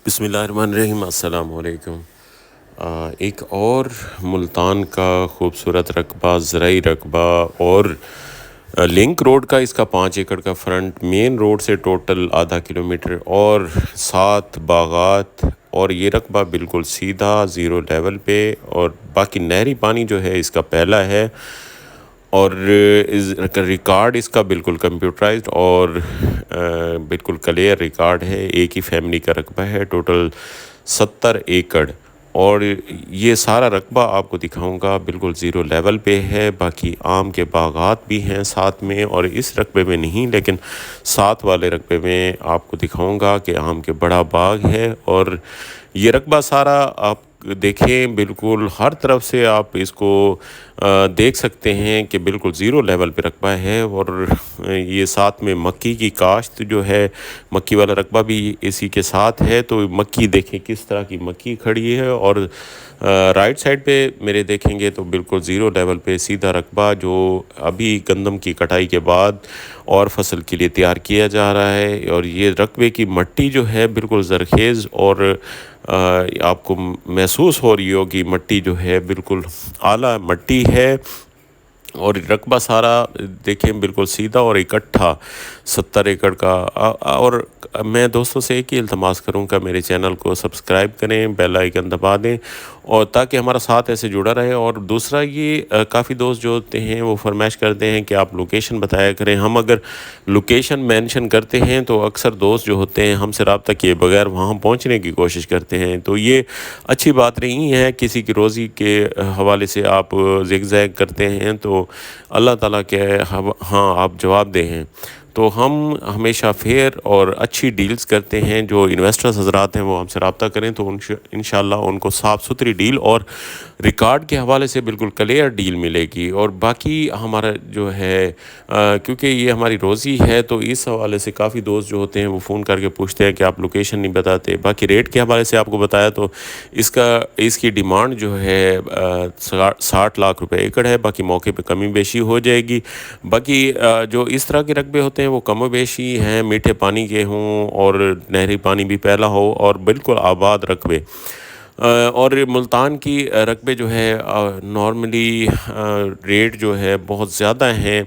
بسم اللہ الرحمن الرحیم، السلام علیکم۔ ایک اور ملتان کا خوبصورت رقبہ، زرعی رقبہ اور لنک روڈ کا، اس کا 5 ایکڑ کا فرنٹ، مین روڈ سے ٹوٹل ½ کلومیٹر اور 7 باغات، اور یہ رقبہ بالکل سیدھا 0 لیول پہ، اور باقی نہری پانی جو ہے اس کا پہلا ہے، اور ریکارڈ اس کا بالکل کمپیوٹرائزڈ اور بالکل کلیئر ریکارڈ ہے۔ ایک ہی فیملی کا رقبہ ہے، ٹوٹل 70 ایکڑ، اور یہ سارا رقبہ آپ کو دکھاؤں گا بالکل 0 لیول پہ ہے۔ باقی آم کے باغات بھی ہیں ساتھ میں، اور اس رقبے میں نہیں لیکن ساتھ والے رقبے میں آپ کو دکھاؤں گا کہ آم کے بڑا باغ ہے، اور یہ رقبہ سارا آپ دیکھیں بالکل ہر طرف سے آپ اس کو دیکھ سکتے ہیں کہ بالکل 0 لیول پہ رقبہ ہے، اور یہ ساتھ میں مکی کی کاشت جو ہے، مکی والا رقبہ بھی اسی کے ساتھ ہے۔ تو مکی دیکھیں کس طرح کی مکی کھڑی ہے، اور رائٹ سائڈ پہ میرے دیکھیں گے تو بالکل 0 لیول پہ سیدھا رقبہ، جو ابھی گندم کی کٹائی کے بعد اور فصل کے لیے تیار کیا جا رہا ہے۔ اور یہ رقبے کی مٹی جو ہے بالکل زرخیز، اور آپ کو محسوس ہو رہی ہوگی مٹی جو ہے بالکل اعلیٰ مٹی ہے، اور رقبہ سارا دیکھیں بالکل سیدھا اور اکٹھا 70 ایکڑ کا۔ اور میں دوستوں سے ایک ہی التماس کروں گا، میرے چینل کو سبسکرائب کریں، بیل آئیکن دبا دیں، اور تاکہ ہمارا ساتھ ایسے جڑا رہے۔ اور دوسرا یہ کافی دوست جو ہوتے ہیں وہ فرمائش کرتے ہیں کہ آپ لوکیشن بتایا کریں۔ ہم اگر لوکیشن مینشن کرتے ہیں تو اکثر دوست جو ہوتے ہیں ہم سے رابطہ کیے بغیر وہاں پہنچنے کی کوشش کرتے ہیں، تو یہ اچھی بات نہیں ہے۔ کسی کی روزی کے حوالے سے آپ زگ زیگ کرتے ہیں تو اللہ تعالیٰ کے ہاں آپ جواب دیں ہیں۔ تو ہم ہمیشہ فیئر اور اچھی ڈیلز کرتے ہیں۔ جو انویسٹرز حضرات ہیں وہ ہم سے رابطہ کریں تو انشاءاللہ ان کو صاف ستھری ڈیل اور ریکارڈ کے حوالے سے بالکل کلیئر ڈیل ملے گی۔ اور باقی ہمارا جو ہے کیونکہ یہ ہماری روزی ہے، تو اس حوالے سے کافی دوست جو ہوتے ہیں وہ فون کر کے پوچھتے ہیں کہ آپ لوکیشن نہیں بتاتے۔ باقی ریٹ کے حوالے سے آپ کو بتایا تو اس کی ڈیمانڈ جو ہے 60 لاکھ روپے ایکڑ ہے۔ باقی موقع پہ کمی بیشی ہو جائے گی۔ باقی جو اس طرح کے رقبے ہوتے ہیں وہ کم و بیشی ہیں، میٹھے پانی کے ہوں اور نہری پانی بھی پھیلا ہو، اور بالکل آباد رقبے۔ اور ملتان کی رقبے جو ہے نارملی ریٹ جو ہے بہت زیادہ ہیں،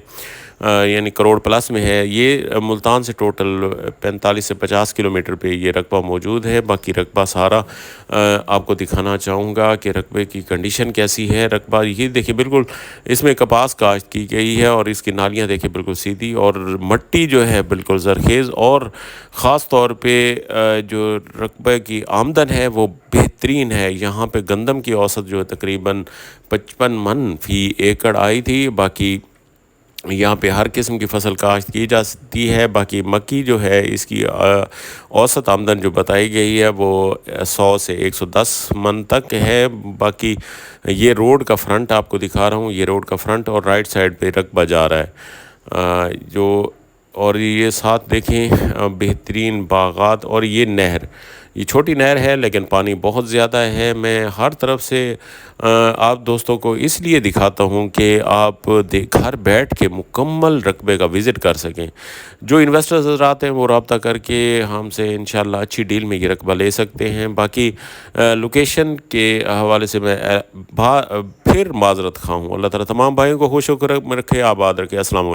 یعنی کروڑ پلس میں ہے۔ یہ ملتان سے ٹوٹل 45 سے 50 کلومیٹر پہ یہ رقبہ موجود ہے۔ باقی رقبہ سارا آپ کو دکھانا چاہوں گا کہ رقبے کی کنڈیشن کیسی ہے۔ رقبہ یہ دیکھیں بالکل اس میں کپاس کاشت کی گئی ہے، اور اس کی نالیاں دیکھیں بالکل سیدھی، اور مٹی جو ہے بالکل زرخیز، اور خاص طور پہ جو رقبے کی آمدن ہے وہ بہترین ہے۔ یہاں پہ گندم کی اوسط جو ہے تقریباً 55 من فی ایکڑ آئی تھی۔ باقی یہاں پہ ہر قسم کی فصل کاشت کی جاتی ہے۔ باقی مکی جو ہے اس کی اوسط آمدن جو بتائی گئی ہے وہ 100 سے 110 من تک ہے۔ باقی یہ روڈ کا فرنٹ آپ کو دکھا رہا ہوں، یہ روڈ کا فرنٹ، اور رائٹ سائڈ پہ رقبہ جا رہا ہے اور یہ ساتھ دیکھیں بہترین باغات، اور یہ نہر، یہ چھوٹی نہر ہے لیکن پانی بہت زیادہ ہے۔ میں ہر طرف سے آپ دوستوں کو اس لیے دکھاتا ہوں کہ آپ گھر بیٹھ کے مکمل رقبے کا وزٹ کر سکیں۔ جو انویسٹرز حضرات ہیں وہ رابطہ کر کے ہم سے انشاءاللہ اچھی ڈیل میں یہ رقبہ لے سکتے ہیں۔ باقی لوکیشن کے حوالے سے میں پھر معذرت خواہ ہوں۔ اللہ تعالیٰ تمام بھائیوں کو خوش رکھے، آباد رکھے۔ السلام علیکم۔